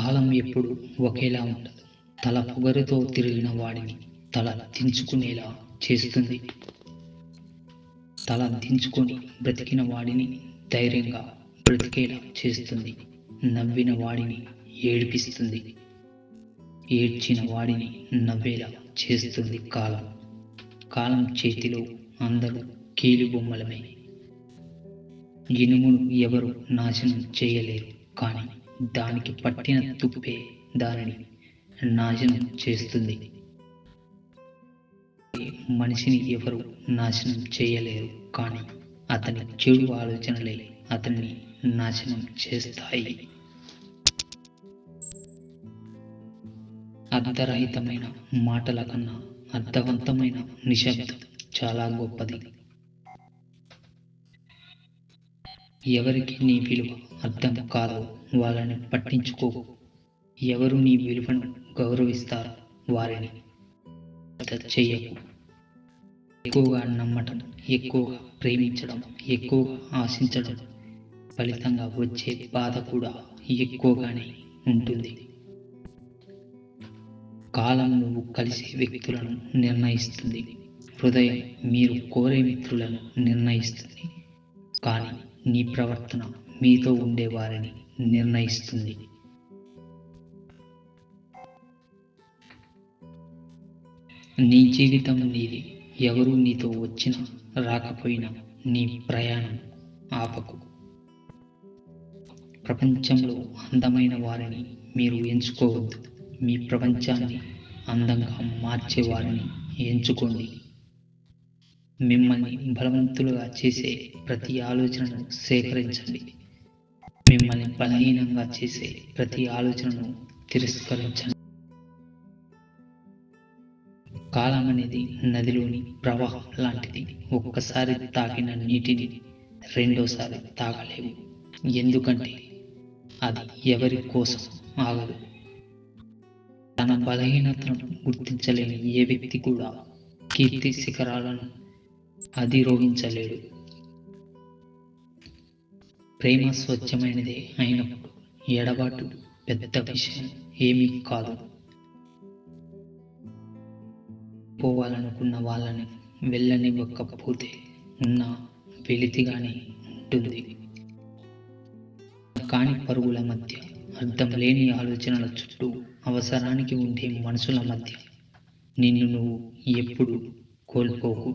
కాలం ఎప్పుడు ఒకేలా ఉండదు. తల పొగరుతో తిరిగిన వాడిని తల దించుకునేలా చేస్తుంది. తల దించుకొని బ్రతికిన వాడిని ధైర్యంగా బ్రతికేలా చేస్తుంది. నవ్విన వాడిని ఏడిపిస్తుంది. ఏడ్చిన వాడిని నవ్వేలా చేస్తుంది కాలం. కాలం చేతిలో అందరూ కీలుబొమ్మలమే. ఇనుమును ఎవరు నాశనం చేయలేరు, కానీ దానికి పట్టిన తుప్పే దానిని నాశనం చేస్తుంది. మనిషిని ఎవరు నాశనం చేయలేరు, కానీ అతని చెడు ఆలోచనలే అతన్ని నాశనం చేస్తాయి. అర్థరహితమైన మాటల కన్నా అర్థవంతమైన నిశ్శబ్దం చాలా గొప్పది. ఎవరికి నీ విలువ అర్థం కాదో వాళ్ళని పట్టించుకోకు. ఎవరు నీ విలువను గౌరవిస్తారో వారిని చెయ్యకు. ఎక్కువగా నమ్మటం, ఎక్కువగా ప్రేమించడం, ఎక్కువగా ఆశించడం ఫలితంగా వచ్చే బాధ కూడా ఎక్కువగానే ఉంటుంది. కాలం నువ్వు కలిసే వ్యక్తులను నిర్ణయిస్తుంది. హృదయం మీరు కోరే మిత్రులను నిర్ణయిస్తుంది, కానీ నీ ప్రవర్తన మీతో ఉండేవారిని నిర్ణయిస్తుంది. నీ జీవితం నీది. ఎవరు నీతో వచ్చినా రాకపోయినా నీ ప్రయాణం ఆపకు. ప్రపంచంలో అందమైన వారిని మీరు ఎంచుకోవద్దు. మీ ప్రపంచాన్ని అందంగా మార్చే వారిని ఎంచుకోండి. మిమ్మల్ని బలవంతులుగా చేసే ప్రతి ఆలోచనను సేకరించండి. మిమ్మల్ని బలహీనంగా చేసే ప్రతి ఆలోచనను తిరస్కరించండి. కాలం అనేది నదిలోని ప్రవాహం లాంటిది. ఒక్కసారి తాకిన నీటిని రెండోసారి తాగలేవు, ఎందుకంటే అది ఎవరి కోసం ఆగదు. తన బలహీనతను గుర్తించలేని ఏ వ్యక్తి కూడా కీర్తి శిఖరాలను అధిరోహించలేడు. ప్రేమ స్వచ్ఛమైనదే అయినప్పుడు ఎడబాటు పెద్ద విషయం ఏమీ కాదు. పోవాలనుకున్న వాళ్ళని వెళ్ళనివ్వకపోతే ఉన్న వెలితిగానే ఉంటుంది. కాని పరుగుల మధ్య, అర్థం లేని ఆలోచనల చుట్టూ, అవసరానికి ఉండే మనుషుల మధ్య నిన్ను నువ్వు ఎప్పుడూ కోల్పోకు.